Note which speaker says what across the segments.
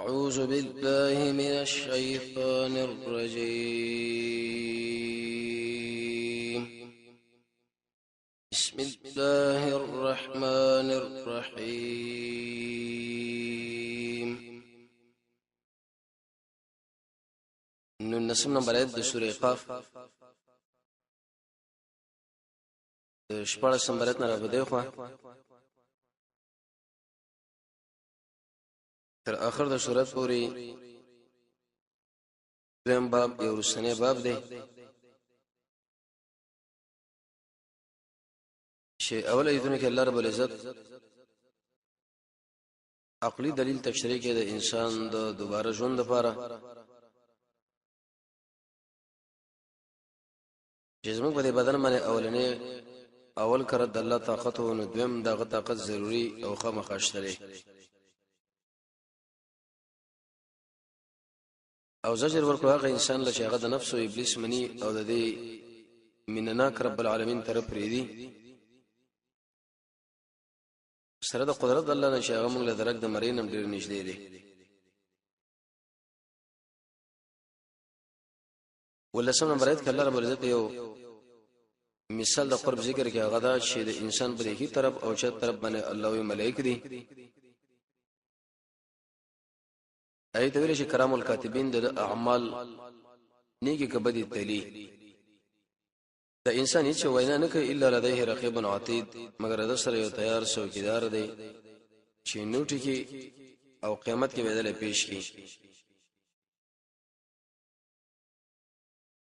Speaker 1: أعوذ بالله من الشيطان الرجيم. بسم الله الرحمن الرحيم. نسم نمبر 1 د سورې قاف شپږ نمبر نه راغلی خو تر اخر د سورۃ پورې دیم باب یو رسنه باب دی چې اول ایتونه کې الله رب العزت عقلی دلیل تشریح کې د انسان د دوباره ژوند لپاره جسم په بدن باندې اولنې اول کړه د الله طاقت او دویم دغه طاقت ضروری او خامخاشتري او زجر ورکړه هغه انسان لچې هغه د نفس او ابلیس منی او د دې منناک رب العالمین طرف ریدي سره د قدرت الله نه چې هغه موږ له درک د مرینم ډیر نږدې دي ولسم نمبر 1 کې الله رب العزت یو مثال د قرب ذکر کې هغه دا چې د انسان په دې طرف او چت طرف باندې الله او ملائکه دي ایت ویل چې کرام الکاتبین د اعمال نیکی کبدی تلی د انسان هیڅ وینا نه کوي الا لديه رقیب عتید مگر د سره یو تیار څوکیدار دی چې نوټی کې او قیامت کې بدله پیش کی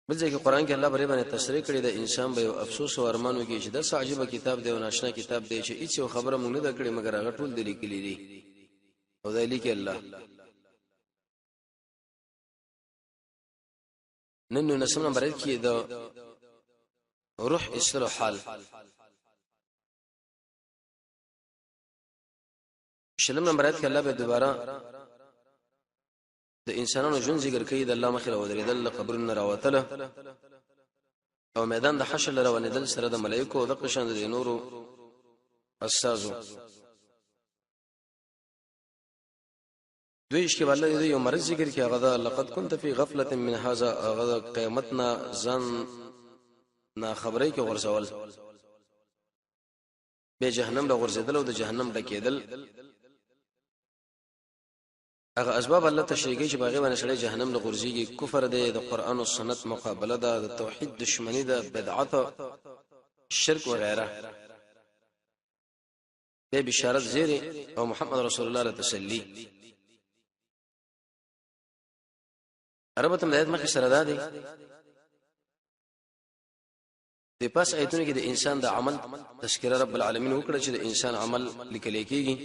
Speaker 1: بلځکه کې قران کې الله بری باندې تشریح کړی د انسان به افسوس او ارمانو کې چې د عجیب کتاب دی او ناشنا کتاب دی چې هیڅ خبره مونږ نه کړې مگر هغه ټول دی لیکلي دي او دا لیکي الله نن نسم نمبر 1 کې د روح اصلاح حال شلم نمبر 1 کې الله به دوباره د انسانانو ژوند ذکر کوي د الله مخې او درېدل قبرونه راوتله او میدان د حشر لره ونیدل سره د ملائکو او د قشان د نورو استازو دویش کې والله یو مرز ذکر کې هغه دا لقد كنت في غفله من هذا هغه قیامتنا ځان نا خبرې کې ورسول به جهنم له ورزیدل او د جهنم ډکېدل هغه اسباب الله تشریحي چې باغې باندې سره جهنم له غورځيږي کفر دی د قران او سنت مقابله ده د توحید دشمنی ده بدعت شرک وغيرها به بشارت زیره او محمد رسول الله له تسلی عربته ملایت مخ سره ده د پاس ایتونه کې د انسان د عمل تذکرہ رب العالمین وکړه چې د انسان عمل لیکل کېږي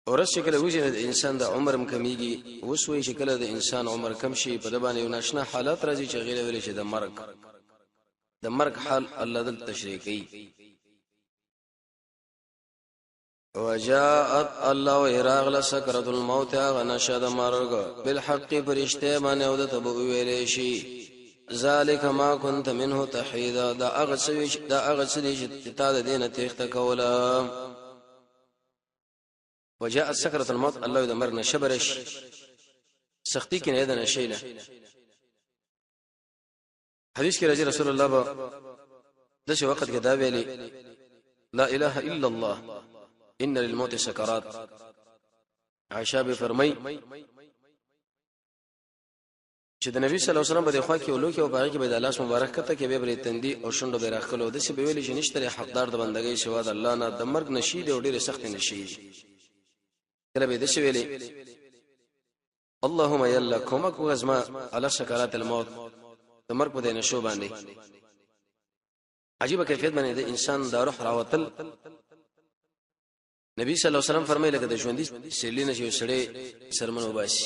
Speaker 1: اورس شکل وجه د انسان د عمر کمیږي وسوي شکل د انسان عمر کم شي په دبانې یو ناشنا حالات راځي چې غیر ویل شي د مرګ حال الله د تشریح کوي وجاءت الله وراغ سكرة الموت غنشد مرغ بالحق فرشته باندې او د تبو ویلې شي ذالک ما كنت منه تحيدا دا اغسوي چې تا د دینه تخته کولا وجاءت سكرة الموت الله د مرګ نشبرش سختی کې نه ده نشیله حدیث کې راځي رسول الله دغه وخت کې دا ویلي لا اله الا الله ان للموت سكرات عائشہ به فرمای چې د نبی صلی الله علیه وسلم په خوا کې ولوکي او باغ کې به د الله مبارک کته کې به بری تندي او شونډو به راخلو د څه به ویل چې نشته حقدار د بندګۍ سوا د الله نه د مرګ نشید او ډیره سخت نشید کله به د څه ویلي اللهم يلا کومک وغزما على سكرات الموت د مرګ په دې نشو باندې عجیب کیفیت باندې د انسان د روح راوتل نبی صلی الله علیه وسلم فرمایله کده ژوندۍ سیلینه چې سړی سرمنو باسي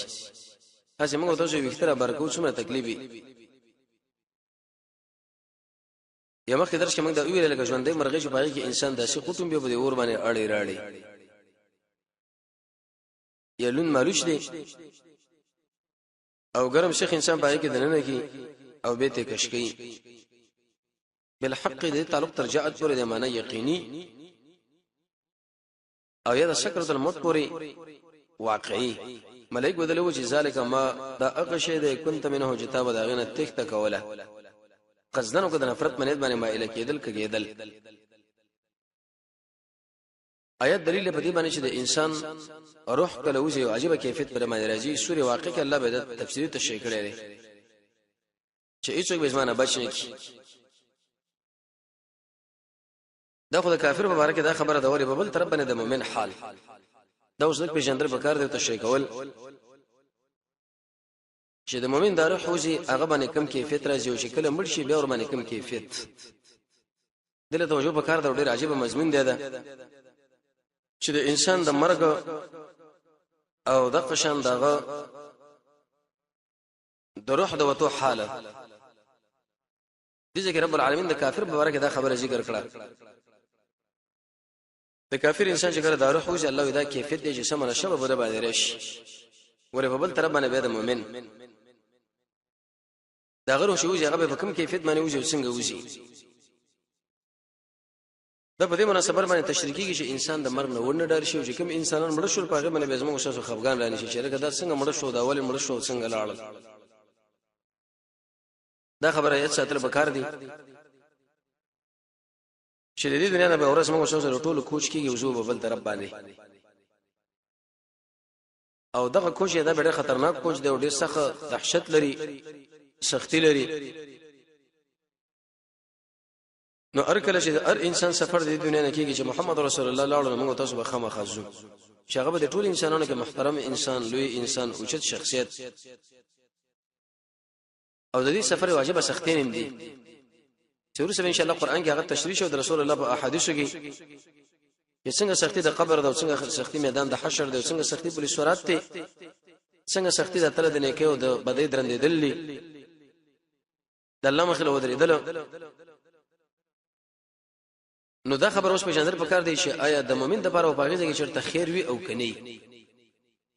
Speaker 1: هڅه موږ تاسو وختره برکو څومره تکلیفي یا مخکې درس کې موږ دا ویل لکه ژوندۍ مرغې چې باغې کې انسان داسې قطم به اور باندې اړې راړي یا لون مالوش دی او ګرم شیخ انسان باغې کې دننه کې او به ته کشکی بالحق دې تعلق ترجعت پر دې معنی یقیني او یا د سکرۃ الموت پوری واقعي ملائک بدلو چې ذالک ما دا اغشه د كنت منه جتاب داغنه تخته کوله قصدنو کده نفرت منید باندې مائل کېدل کېدل. آیات دلیل په دې باندې چې د انسان روح کله وځي او عجیب کیفیت پر باندې راځي. سورې واقع کې الله به د تفسیری تشریح کړی دی چې هیڅوک به ځمانه بچ نه کی. دا خو د کافر په اړه کې دا خبره ده، ولې په بل طرف باندې د مؤمن حال دا اوس لکه پیژندل پکار دی تشریح کول چې د مؤمن د روح وځي هغه باندې کم کیفیت راځي او چې کله مړ شي بیا ور باندې کم کیفیت. دله توجه پکار ده، ډېر عجیب مضمون دی دا چې د انسان د مرګ او د قشان دغه د روح د وته حاله دي ذکر رب العالمین د کافر په اړه کې دا خبره ذکر کړه. د کافر انسان چې کله د روح وځي الله دا کیفیت دی چې سمونه شبه بده باندې راشي ورې په بل طرف باندې به د مؤمن دا غره شو وځي هغه په کوم کیفیت باندې وځي او څنګه وځي. دا په دې مناسبت باندې تشریح کیږي چې انسان د مرګ نه ورنه ډار شي او چې کوم انسانان مړ شول په هغه باندې به زموږ شاسو خفغان رانی شي چې لکه دا څنګه مړ شو دا ولې مړ شو څنګه لاړل. دا خبره یې ساتل پکار دي چې د دې دنیا نه به اورس موږ شاسو ټول کوچ کیږي او زو په بل طرف باندې او دغه کوچ دا ډېر خطرناک کوچ دی او ډېر سخت دهشت لري سختی لري. نو ارکل چې هر انسان سفر د دنیا نه کیږي چې محمد رسول الله لاړو موږ تاسو به خامخا ځو چې هغه د ټول انسانانو کې محترم انسان لوی انسان اوچت شخصیت او د دې سفر واجب سختین هم دي چې ورسره ان شاء الله قران کې هغه تشریح شو د رسول الله په احادیثو کې چې څنګه سختی د قبر ده او څنګه سختی میدان د حشر ده او څنګه سختی په صورت ته څنګه سختی د تل د نیکه او د بدې درندېدل د الله مخله ودرېدل. نو دا خبر اوس په جندر پکار دی چې آیا د مؤمن د لپاره په هغه ځای کې چرته خیر وي او کني.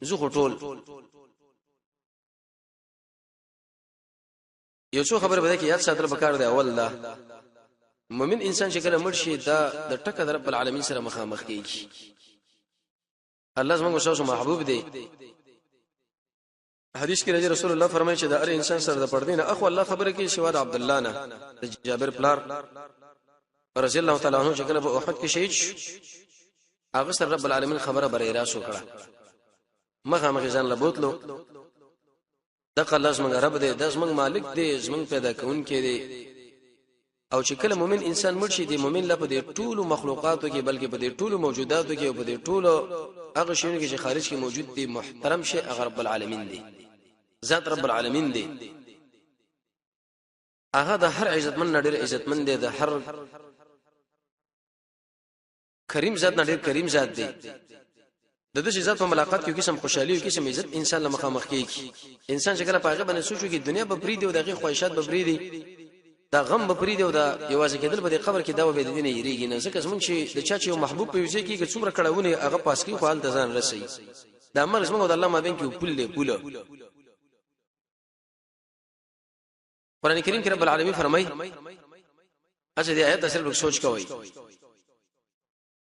Speaker 1: زه خټول یو څو خبره به کې یاد ساتل پکار دی. اول دا مؤمن انسان چې کله مړ شي دا د ټکه د رب العالمین سره مخامخ کیږي. الله زموږ شاوسو محبوب دی. حدیث کې رسول الله فرمایي چې دا هر انسان سره د پردینه اخو الله خبره کوي شواد عبد الله نه د جابر پلار رضی الله تعالی عنہ چې کله په احد کې شهید هغه سره رب العالمین خبره بری راسو کړه مخه مخزان لبوتلو دغه الله زموږ رب دی د زموږ مالک دی زموږ پیدا کون کې دی او چې کله مؤمن انسان مړ شي دی مؤمن لا په دې ټول مخلوقاتو کې بلکې په دې ټول موجوداتو کې او په دې ټول هغه شیونو کې چې خارج کې موجود دي محترم شي هغه رب العالمین دی ذات رب العالمین دی. هغه د هر عزتمن نړۍ عزتمن دی د هر کریم ذات نړۍ کریم ذات دی. د دې ذات په ملاقات کې قسم خوشحالي او قسم عزت انسان له مخامخ کیږي. انسان چې کله پاغه باندې سوچو کې دنیا به پری دی او دغه خواهشات به پری دی دا غم به پری دی او دا یوازې کېدل به د قبر کې دا به د دینه یریږي نه ځکه زمونږ چې د چا چې محبوب په یوځای کې څومره کړهونه هغه پاس کې خپل د ځان رسي دا امر زمونږ د الله مابین کې پول له پول. قران کریم کې رب العالمین فرمایي اځه دې آیت اصل سوچ کوئ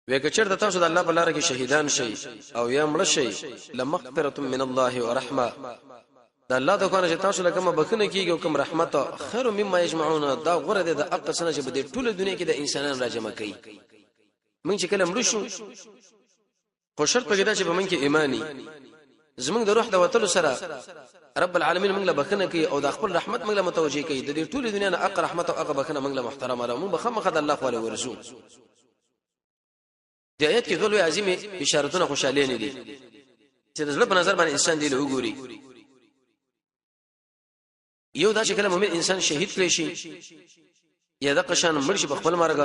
Speaker 1: وکړه د تاسو د الله په لار کې شهیدان شي او یا مړ شي لمغفرۃ من الله ورحمه دا الله د کوانه چې تاسو لکه بخنه کیږي او کوم رحمت خیر مما یجمعون دا غره د اقصنه چې په ټوله دنیا کې د انسانان راجمع کوي. مونږ چې کله مړ شو خو شرط پکې دا چې په مونږ کې ایمانی زمونږ د روح د وتلو سره رب العالمین مونږ له بخنه کوي او د خپل رحمت مونږ له متوجي کوي د دې ټوله دنیا نه اق رحمت او اق بخنه مونږ له محترمه را مونږ بخمه د الله خو له ورسو. د آیت کې ټول عظیم اشارتونه خوشاله نه دي چې د زړه په نظر باندې انسان دی له وګوري. یو دا چې کله مؤمن انسان شهید کړي شي یا د قشان مړ شي په خپل مرګ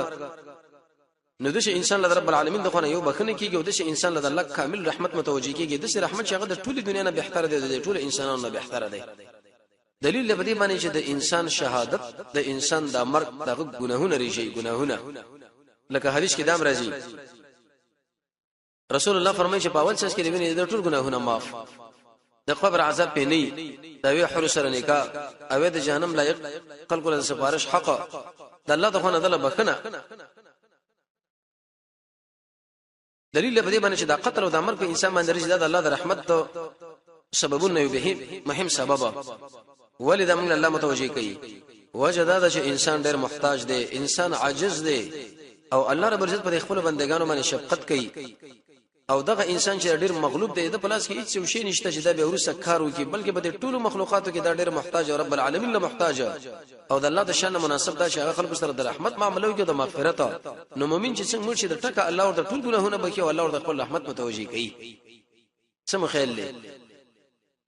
Speaker 1: نو د انسان له رب العالمین د خونه یو بخنه کیږي او د انسان له الله کامل رحمت متوجي کیږي. د رحمت چې هغه د ټول دنیا نه بهتر دی د ټول انسانانو نه بهتر دی. دلیل لبدی باندې چې د انسان شهادت د انسان د مرګ دغه ګناهونه ریشي ګناهونه لکه حدیث کې دام راځي رسول الله فرمایي چې په اول څس کې د ټول ګناهونه معاف د قبر عذاب په نه دا وی حر سره نکاح او د جهنم لایق خلق له سفارش حق د الله د خونه د بخنه دلیل په دې باندې چې دا قتل او د امر په انسان باندې رجدا د الله د رحمت سببونه یو به مهم سبب ولید موږ الله متوجي کوي وجدا چې انسان ډېر محتاج دی انسان عاجز دی او الله رب عزت په خپل بندگانو باندې شفقت کوي او دغه انسان چې ډېر مغلوب دی د پلاس کې هیڅ شی نشته چې دا به ورسره کار وکړي بلکې په ټولو مخلوقاتو کې دا ډېر محتاج او رب العالمین له محتاج او د الله د شان مناسب دا چې هغه خلکو سره د رحمت معاملې کې د مغفرت نو مؤمن چې څنګه مرشد ټکه الله ورته ټول ګناهونه بخي او الله ورته خپل رحمت متوجي کوي سم خیال له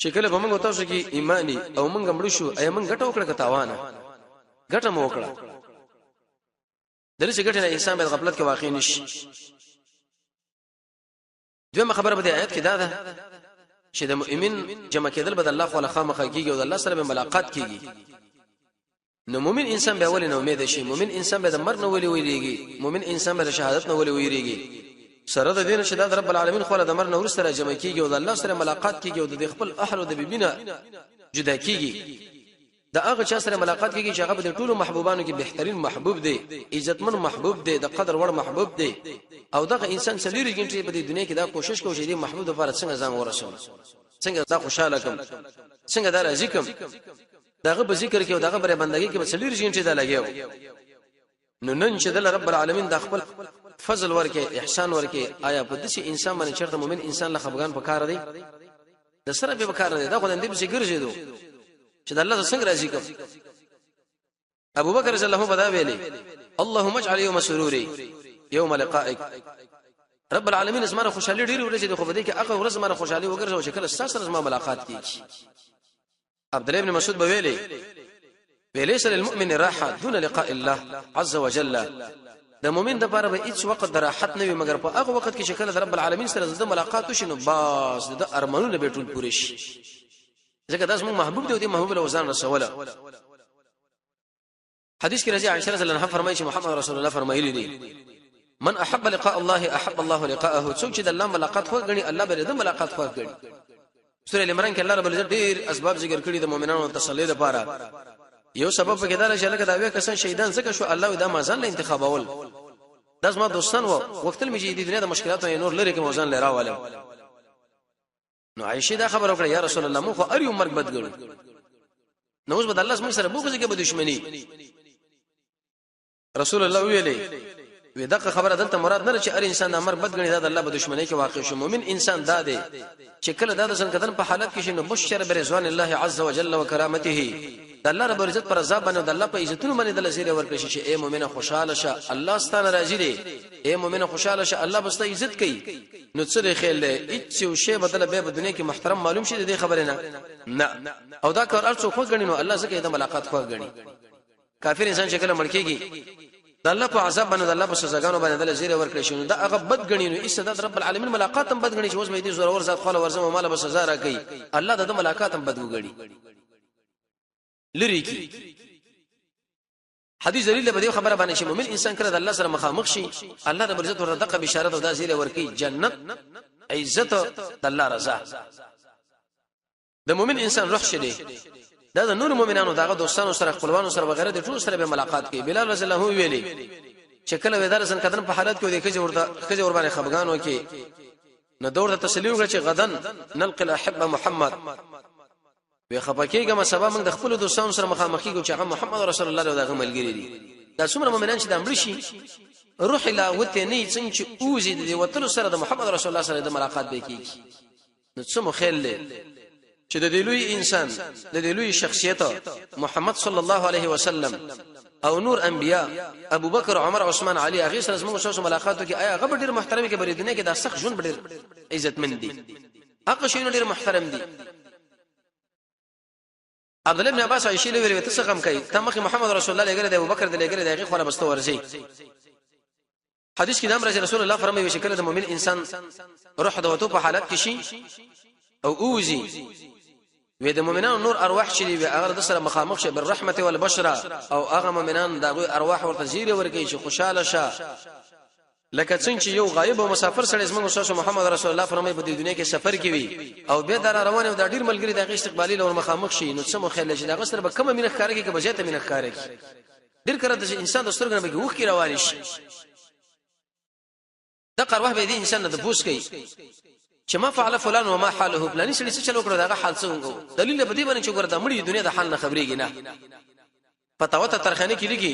Speaker 1: چې کله به موږ تاسو کې ایمانی او موږ مړ شو اي موږ ګټه وکړه کتاوانه ګټه مو وکړه درې ګټه انسان به غفلت کې واقع نشي دویمه خبره په آیت کې دا ده چې د مؤمن جمع کېدل به د الله خو له خامخا کېږي او د الله سره به ملاقات کېږي نو مؤمن انسان به ولې نه امید شي مؤمن انسان به د مرګ نه ولې ویریږي مؤمن انسان به د شهادت نه ولې ویریږي سره د دین چې د رب العالمین خو له د مرګ نه ورسره جمع کېږي او د الله سره ملاقات کېږي او د خپل اهل او د بیبینه جدا کېږي دا هغه چا سره ملاقات کېږي چې هغه د ټولو محبوبانو کې بهترین محبوب دی عزتمن محبوب دی د قدر وړ محبوب دی او دغه انسان سلیری ګنټي په دې دنیا کې دا کوشش کوي چې د محبوب لپاره څنګه ځان ورسول څنګه دا خوشاله کوم څنګه دا راضي کوم داغه په ذکر کې او داغه پر بندګۍ کې په سلیری ګنټي دا لګیو نو نن چې د رب العالمین د خپل فضل ورکه احسان ورکه آیا په دې انسان باندې چرته مؤمن انسان له خفغان په کار دی د سره په کار دی دا خو دې په ذکر شه چې د الله څنګه راضي کوم ابو بکر رضی الله عنه بدا ویلي اللهم اجعل يوم سروري يوم لقائك رب العالمین اسمانه خوشالي ډیر ورځي د خو بده کې هغه ورځ مانه خوشالي وګرځو چې کله ستاسو سره ملاقات کیږي عبد الله بن مسعود بویلي وليس للمؤمن راحه دون لقاء الله عز وجل د مؤمن د لپاره به هیڅ وخت د راحت نه وي مګر په هغه وخت کې چې کله د رب العالمین سره د ملاقات وشي نو باز د ارمانونو به ټول پوره شي ځکه دا زموږ محبوب دی او د محبوب له وزن رسوله حدیث کې راځي عائشہ رضی الله عنها فرمایي چې محمد رسول الله فرمایلی دي من احب لقاء الله احب الله لقاءه څوک چې د الله ملاقات خو غني الله به د ملاقات خو غني سورہ ال عمران کې الله رب العزت ډیر اسباب ذکر کړي د مؤمنانو تسلی لپاره یو سبب په کې دا چې لکه دا وې کسان شهیدان زکه شو الله دا مازن له انتخابول داس ما دوستان وقت المجید د دنیا د مشکلاتو نور لري کې موزن لراواله نو عائشہ دا خبر وکړه یا رسول الله مو خو اړ یو مرګ بدګړو نو اوس بد الله سم سره بوخه کې به دښمنی رسول الله ویلي وې دغه خبره دلته مراد نه چې هر انسان د امر بدګنی دا د الله په دښمنی کې واقع شو مؤمن انسان دا دی چې کله دا د څنګه په حالت کې شنو بشر برضوان الله عز وجل وکرامته د الله رب عزت پر عذاب باندې د الله په عزتونو باندې د لزیره ورکړي چې اے مؤمنه خوشاله شه الله ستانه راضي دی اے مؤمنه خوشاله شه الله بس ته عزت کوي نو څه خیال دی هیڅ شی بدل به په دنیا کې محترم معلوم شي د خبره نه او دا کار ارڅو خو غنی نو الله زکه د ملاقات خو غنی کافر انسان شکل مړکیږي د الله په عذاب باندې د الله په سزاګانو باندې د لزیره ورکړي شنو دا هغه بد غنی نو استعداد رب العالمین ملاقات هم بد غنی چې اوس به دې زور ور ذات خپل ورزم مال به سزا راکړي الله د ملاقات هم بد وګړي لری کی حدیث دلیل به خبره باندې چې مؤمن انسان کړه د الله سره مخامخ شي الله رب عزت ورته بشارت او د زیره ورکی جنت عزت د الله رضا د مؤمن انسان روح شې دا د نور مؤمنانو دغه دوستانو سره خپلوانو سره وغیرہ د ټول سره به ملاقات کوي بلال رضی الله عنه ویلي چې کله ودار سن کدن په حالت کې د کجه ور باندې خفغانو کې نو دور ته تسلی وکړي چې غدن نلقى الاحبه محمد به خپکیګه ما سبا موږ د خپل دوستانو سره مخامخیږو چې هغه محمد رسول الله دغه ملګری دي دا څومره مؤمنان چې د امر شي روح لا وته نه څنګه چې اوزي د وتلو سره د محمد رسول الله سره د ملاقات به کیږي نو څه مخل چې د لوی انسان د لوی شخصیت محمد صلی الله علیه وسلم او نور انبیاء ابو بکر عمر عثمان علی هغه سره موږ سره ملاقاتو کې آیا غبر ډیر محترم کې بریدنه کې د سخت جون ډیر عزت مند دي هغه شی ډیر محترم دي عبد الله بن عباس عائشہ له ویل ته څنګه کوي تمخ محمد رسول الله لګره د ابو بکر د لګره دغه خو نه بستو ورزي حدیث کې د امر رسول الله فرمایي چې کله د مؤمن انسان روح د وته په حالت کې شي او اوزي وې د مؤمنانو نور ارواح چې دی هغه د سره مخامخ شي بالرحمت والبشرا او هغه مؤمنان دغه ارواح ورته زیره ورکړي چې خوشاله شه لکه څنګه چې یو غایب او مسافر سره زموږ استاد محمد رسول الله فرمایي په دې دنیا کې سفر کوي او به در روان او د ډیر ملګری دغه استقبالي لور مخامخ شي نو څه مو خیال چې دغه سره به کومه مینه ښکاري کې بجته مینه ښکاري ډیر کړه د انسان د سترګې به وښ کې روان شي د ارواح به دي انسان نه د پوس کوي چې ما فعل فلان وما حاله فلان سړي څه چلو کړو داغه حال څنګه دلیل به دې باندې چې ګورته مړي دنیا د حال نه خبرېږي نه فتاوا ترخانی کې لګي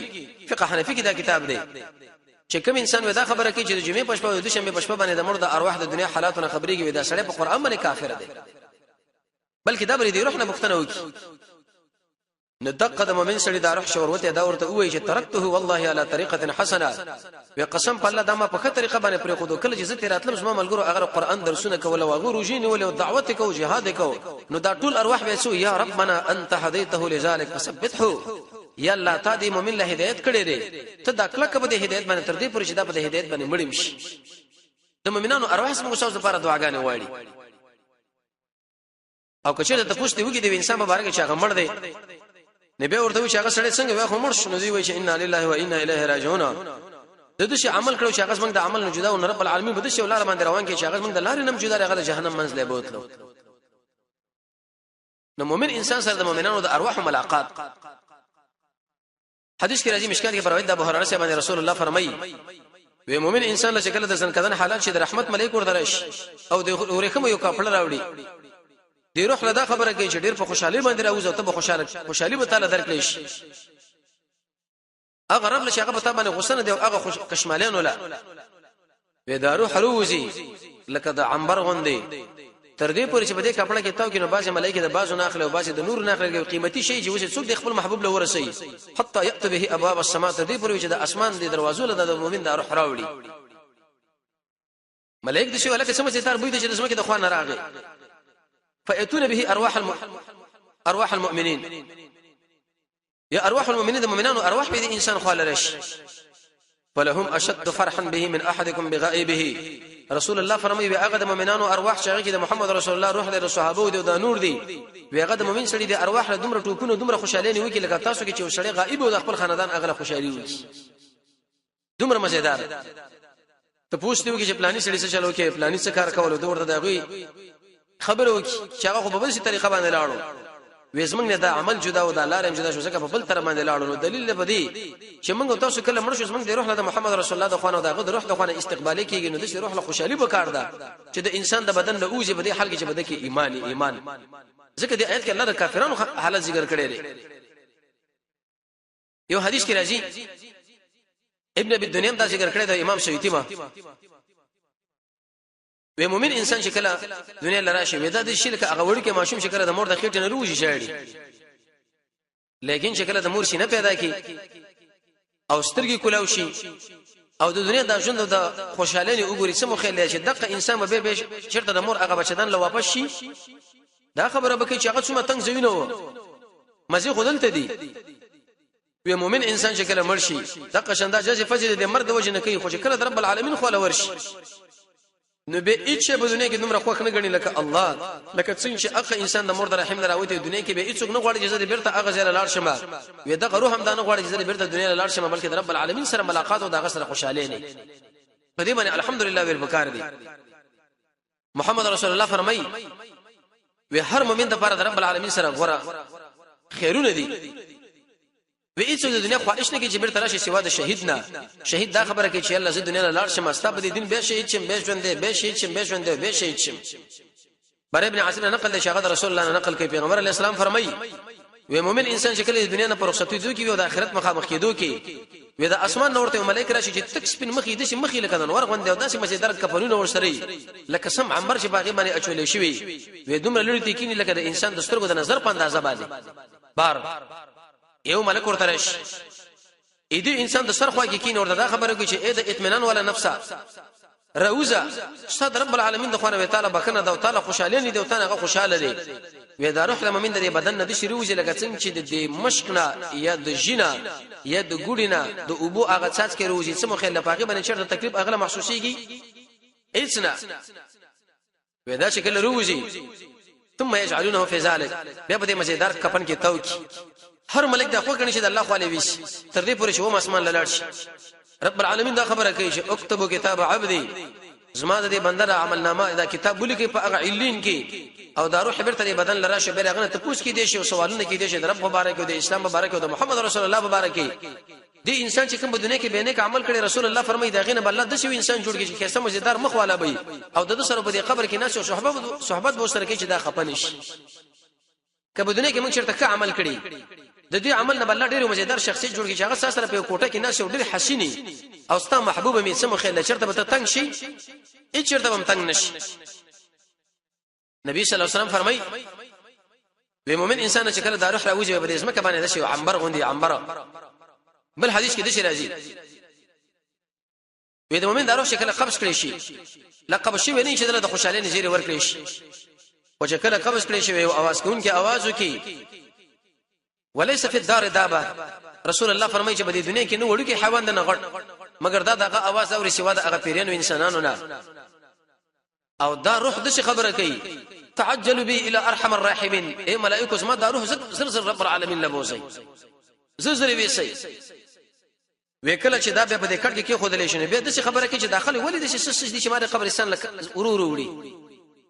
Speaker 1: فقه حنفي کې دا کتاب دی چې کوم انسان ودا خبره کوي چې د جمعې پښپا او د شنبه پښپا باندې د مړو د ارواح د دنیا حالاتونه خبرېږي ودا سړی په قران باندې کافر دی بلکې دا بری دی روح نه مختنه وکي ندق د مؤمن سړي د روح شورته دا ورته وایي چې ترکته والله على طریقه حسنه وقسم په الله دا ما په خه طریقه باندې پرې خو دوه کله چې زه تیراتلم زما ملګرو اگر قران درسونه کول او غو روجین ول دعوت کو جهاد کو نو دا ټول ارواح به سو یا ربنا انت هديته لذلك فثبته یا الله تا دې مؤمن له هدایت کړي دي ته دا کله کبه د هدایت باندې تر دې پورې چې دا په هدایت باندې مړی مشي د مؤمنانو ارواح سم غوښتل لپاره دعاګانې واړي او کچې ته پوښتنه وکړي د انسان مبارک چې هغه مړ دی نبی ورته چې هغه سړی څنګه وای خو مړ شنو دی وای چې ان لله و انا الیه راجعون د دې عمل کړو چې هغه څنګه د عمل نه جدا او رب العالمین به د شی ولر باندې روان کې چې هغه څنګه د لارې نم جدا راغله جهنم منځله بوتلو نو مؤمن انسان سره د مؤمنانو د ارواح ملاقات حدیث کې راځي مشکات کې پروید د ابو هريره باندې رسول الله فرمایي وی مؤمن انسان له شکل د ځن کدن حالات چې د رحمت ملائکه ورته او د اورخم یو کاپړه راوړي دی روح له دا خبره کوي چې ډیر په خوشحالي باندې راوځي ته به خوشحالي به تعالی درکړي شي هغه رب له شغه په تابانه غسنه دی او هغه کشمالین ولا وی دا روح روزي لکه د عنبر غوندي تر دې پورې چې په دې کپړه کې تاو کې نو بازي ملائکه د بازو ناخله او بازي د نور ناخله قیمتي شی چې وسه څوک د خپل محبوب له ورسي حتی یأت به ابواب السماء تر دې پورې چې د اسمان د دروازو له د مؤمن د روح راوړي ملائکه د شی ولکه سمجه تر بوي د جسمه کې د خوانه راغی فيأتون به ارواح المؤمنين يا ارواح المؤمنين المؤمنان ارواح به انسان خالرش فلهم اشد فرحا به من احدكم بغائبه رسول الله فرمایي به هغه د مؤمنانو ارواح چې د محمد رسول الله روح د صحابه او د نور دي وی هغه د مؤمن سړي د ارواح له دومره ټوپونو دومره خوشاله نه وي کې لکه تاسو کې چې سړی غائب او د خپل خاندان اغله خوشالي وي دومره مزیدار ته پوښتنه وکړي چې پلاني سړي څه چلو کې پلاني څه کار کول دوی ورته دغه خبره وکي چې هغه په بل څه طریقه باندې لاړو وېزمنګ نه دا عمل جدا او دا لارم جدا شو ځکه په بل تر باندې لاړو نو دلیل به دی چې موږ تاسو کله مړ شو زمنګ د روح له محمد رسول الله د خوانه دغه د روح د خوانه استقبالي کیږي نو د روح له خوشحالي وکړ دا چې د انسان د بدن له اوځي به د حل کې چې بده کې ایمان ځکه د آیت کې الله د کافرانو حالت ذکر کړی دی یو حدیث کې راځي ابن ابي الدنيا دا ذکر کړی دی امام سیوطي ما و مؤمن انسان شکل دنیا لراشه ودا د شرک هغه وړي کې ماشوم شکل د مور د خېټه نه روزي شاړي لیکن شکل د مور شي نه پیدا کی او سترګي کولاو شي او د دنیا د ژوند د خوشحالي وګوري سمو خیال شي دغه انسان به شرط د مور هغه بچدان له واپس شي دا خبره به کې چې هغه څومره تنگ زوینه و مزي خودلته دي و مؤمن انسان شکل مرشي دغه شنده جزې فجر د مرد وجه نه کوي خو شکل د رب العالمین خو لورشي نو به هیڅ په دنیا کې دومره خوښ نه غني لکه الله لکه څنګه چې اخ انسان د مرد رحم دراوته دنیا کې به هیڅ نه غواړي چې د بیرته هغه ځای لاړ شمه وي دغه روح هم دا نه غواړي چې د بیرته دنیا لاړ شمه بلکې د رب العالمین سره ملاقات او دغه سره خوشاله نه په دې باندې الحمدلله ویل وکړ دي محمد رسول الله فرمایي وي هر مؤمن د لپاره د رب العالمین سره غوړه خیرونه دي و هیڅ د دنیا خواهش نه کې چې بیرته راشي سوا د شهید نه شهید دا خبره کوي چې الله زه دنیا لاړ شم استا په دې دین به شهید شم به ژوند به شهید شم به ژوند به شهید شم بر ابن عاصم نقل دی شاغد رسول الله نقل کوي پیغمبر علی السلام فرمایي و مؤمن انسان چې کله د دنیا نه پر رخصتي دوی کې او د آخرت مخامخ کېدو کې و د اسمان نورته ملائکه راشي چې تک سپین مخې د شي مخې لکه نور غوندې او داسې مزیدار کفنونه ورسره لکه سم عنبر چې باغی باندې اچولې شوی و دومره لړ دي کینی لکه د انسان د سترګو د نظر په اندازه باندې بار یو ملک ورته راشي اې دې انسان د سر خوا کې کین ورته دا خبره کوي چې اې د اطمینان ولا نفسه روزه ستاسو رب العالمین د خوانه تعالی بکنه دا تعالی خوشاله نه دی او تعالی خوشاله دی وې دا روح لمن د بدن نه د شروع لکه څنګه چې د مشقنا یا د جنا یا د ګډینا د ابو هغه څاڅ کې روزي سمو خل لپاره باندې چرته تکلیف اغله محسوسيږي هیڅ نه وې دا شکل روزي ثم يجعلونه في ذلك بیا په دې مزیدار کفن کې توکی هر ملک دا خو کني چې د الله خو علي وي تر دې پورې چې و اسمان لاړ شي رب العالمین دا خبره کوي چې اكتبوا كتاب عبدي زما د بندر عمل نامه دا کتاب لیکي په هغه علین کې او دا روح برته بدن لراشه بیرغه ته پوښ کې دي شي او سوالونه کې دي شي د رب مبارک او د اسلام مبارک او د محمد رسول الله مبارک دی انسان چې کوم په دنیا کې به نیک عمل کړي رسول الله فرمایي دا غینه بل د شوی انسان جوړ کړي چې خیسه مزیدار مخ والا وي او د سره په دې قبر کې ناس او صحبت به سره کې چې دا خپنش کله دنیا کې موږ چیرته ښه عمل کړي د دې عمل نه بل ډېر مزیدار شخصیت جوړ کړي چې هغه سره په کوټه کې ناس او ډېر حسینی او ستا محبوبه می سم خیل چیرته به تنگ شي هیڅ چیرته به تنگ نشي نبی صلی الله علیه وسلم فرمایي به مؤمن انسان چې کله د روح راوځي په دې اسمه کې باندې د شي عنبر غوندي عنبر بل حدیث کې د شي راځي وې د مؤمن د روح شکل قبض کړی شي لقب شي ونی چې د خوشاله نظیر ورکړي شي او چې کله قبض کړی شي او आवाज کوونکی आवाज وکي وليس في الدار دابه رسول الله فرمایي چې په دې دنیا کې نو وړو کې حیوان نه غړ مگر دا دغه आवाज اوري سوا د هغه پیرانو انسانانو نه او دا روح د شي خبره کوي تعجلوا بي الى ارحم الراحمين اي ملائکه زما دا روح زر رب العالمین لبوسي زر ویسي وکله چې دا به د کټ کې خودلې شنه به د شي خبره کوي چې داخله ولې د شي سس دي چې ماره قبرستان لک ورور وړي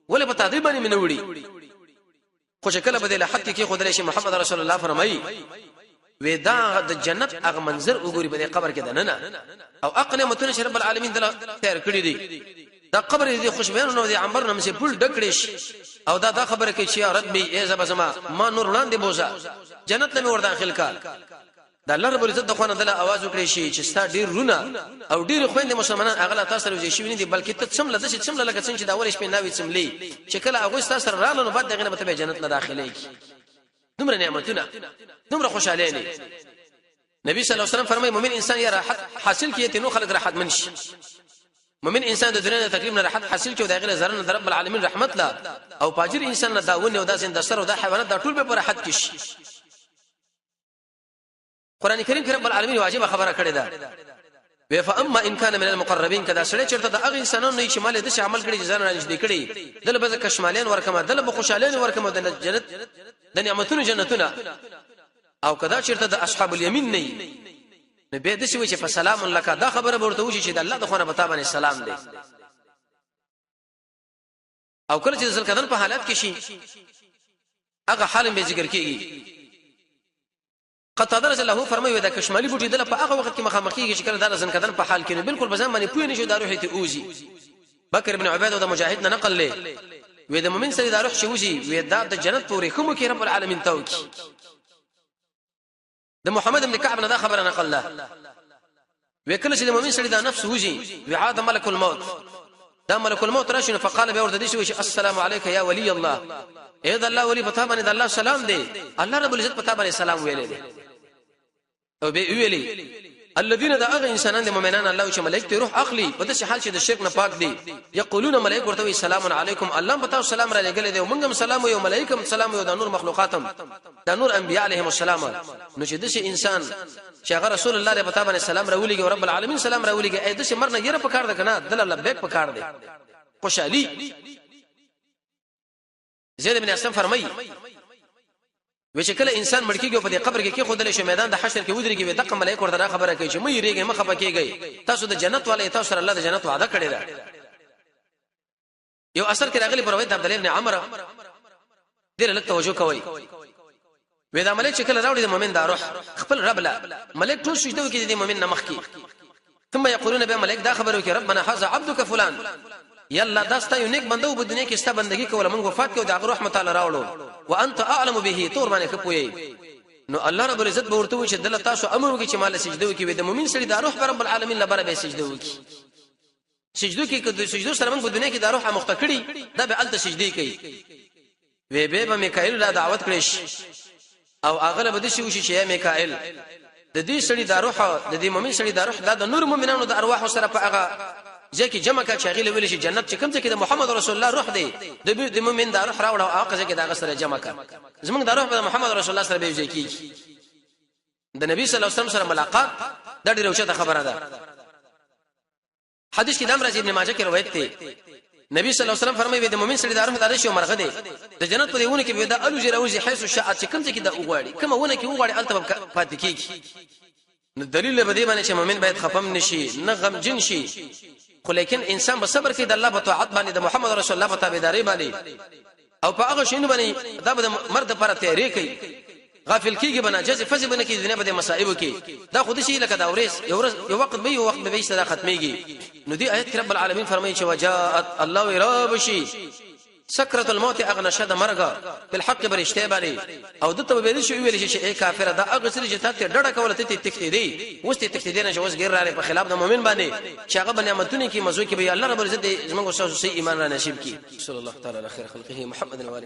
Speaker 1: ولې په تدریب باندې منه وړي خو چې کله به د حق کې خودلې شي محمد رسول الله فرمایي ودا د جنت هغه منظر وګوري په قبر کې دنه او اقنه متون رب العالمین دل تیار کړی دي دا قبر دې خوشبین نو دي عنبر نم سي پول ډکړش او دا خبره کوي چې یا ربي ای زما ما نور وړاندې بوزا جنت نه ور داخل کا دا الله رب العزت د خوانه دل आवाज وکړي شي چې ستا ډیر رونه او ډیر خويند مسلمانان اغلا تاسو سره وځي شي نه دي بلکې ته څمله د څمله لکه څنګه چې دا ولې شپې ناوي څملي چې کله هغه تاسو سره رالو نو بعد دغه به ته جنت نه داخلي کی دومره نعمتونه دومره خوشاله نه نبی صلی الله علیه وسلم فرمایي مؤمن انسان یا راحت حاصل کیته نو خلق راحت منشي مؤمن انسان د دنیا د تکلیف نه راحت حاصل کیو د غیر زرن د رب العالمین رحمت لا او فاجر انسان نه داونه او داسې د سر او د حیوانات د ټول به راحت کیش قران کریم کې رب العالمین واجب خبره کړې ده و فاما ان كان من المقربين کدا سره چرته د هغه انسانانو نه شمال د عمل کړي ځان نه نشي کړي دل به کشمالین ورکمه دل به خوشالین ورکمه د جنت د نعمتونو جنتونه او کدا چرته د اصحاب الیمین نه نه به د شي چې فسلام لك دا خبره ورته وشي چې د الله د خونه پتا باندې سلام دی او کله چې ځل کدن په حالت کې شي هغه حال به ذکر کیږي قطاده رضی الله فرمایي دا کشمالي بوټي دله په هغه وخت کې مخامخيږي چې کله دا ځن کدن په حال کې بالکل بزن باندې پوی نشو دا روح ته اوزي بکر ابن عبیده د مجاهد نه نقل لې وې د مؤمن سره دا روح شوزي وې دا د جنت پورې کوم کې رب العالمین توکي د محمد ابن كعب نه دا خبره نقل له وکله چې د مؤمن سره دا نفس وږي وعاد ملك الموت دا ملك الموت راشنه فقال به ورته شي السلام عليك يا ولي الله اے د الله ولي پتا باندې د الله سلام دی الله رب العزت پتا باندې سلام ویلې دی او به ویلې الذين دا هغه انسانان د مؤمنان الله چې ملائکه روح اخلي په داسې حال چې د شرک نه پاک دي یقولون ملائکه ورته سلام علیکم الله پتا سلام را لګل دی او موږ هم سلام یو ملائکه سلام یو د نور مخلوقاتم د نور انبیاء علیهم السلام نو چې داسې انسان چې هغه رسول الله له پتا باندې سلام راولېږي او رب العالمین سلام راولېږي اې داسې مرنه یره پکار ده کنه دل لبیک پکار دی خوشالي زید بن اسلم فرمایي و چې کله انسان مړ کېږي په دې قبر کې خودل شي میدان د حشر کې ودرېږي و دغه ملائکه ورته خبره کوي چې مې ریګي مخه پکېږي تاسو د جنت والے تاسو سره الله د جنت وعده کړی دا یو اثر کې راغلی پر روایت عبد الله بن عمرو ډېر لږ توجه کوي و دا ملائکه چې کله راوړي د مؤمن دا روح خپل رب لا ملائکه ټول سجده کوي د مؤمن نمخ کې ثم يقولون به ملائکه دا خبره کوي ربنا هذا عبدك فلان یلا داستا یو نیک بنده په دنیا کې ستا بندگی کوله مونږ وفات کوو د هغه رحمت الله راوړو وانت اعلم به تور باندې خپوي نو الله رب العزت به ورته چې دل تاسو امر وکي چې مال سجده وکي د مؤمن سره د روح رب العالمین لپاره به سجده وکي سجده کې کله سجده سره موږ په دنیا کې د روح مختکړي دا به الته سجده کوي وی به میکائیل لا دعوت کړی او اغلب د شي وشي چې میکائیل د دې سړي د روح د دې مؤمن سړي د روح د نور مؤمنانو د ارواح سره په هغه ځکه جمع کا شاغل ویل شي جنت چې کوم ځکه د محمد رسول الله روح دی د مؤمن د روح راوړ او هغه ځکه دا سره جمع کا زمونږ د روح د محمد رسول الله سره به ځکه د نبی صلی الله علیه وسلم سره ملاقات د ډیره اوچته خبره ده حدیث کې د امر ابن ماجه کې روایت ده نبی صلی الله علیه وسلم فرمایي د مؤمن سره د روح د رشي او مرغه دی د جنت په دیونه کې به د الوجه راوځي حيث شاءت چې کوم ځکه د وغواړي کومه ونه کې وغواړي الته پاتې کیږي نو دلیل به دی باندې چې مؤمن باید خفم نشي نه غم جن شي خو لیکن انسان به صبر کوي د الله په طاعت باندې د محمد رسول الله په تابعداري باندې او په هغه شینو باندې دا به مرد پر تیاری کوي غافل کیږي بنا جز فز بنا کی دنیا په مصائب کې دا خود شي لکه دا ورس یو وخت به یو وخت به صدا ختميږي نو دی آیت رب العالمین فرمایي چې وجاءت الله ربشي سکرت الموت اغنى شد مرغا بالحق برشته باندې او دته به شي ویل شي اے کافر دا اغه سره چې ته ډډه کوله ته تکتیدي وسته تکتیدنه شوس غیر را په خلاف د مؤمن باندې چې هغه نعمتونه کې مزو کې به الله رب العزت زموږ سوسي ایمان را نصیب کی صلی الله تعالی علی خیر خلقه محمد و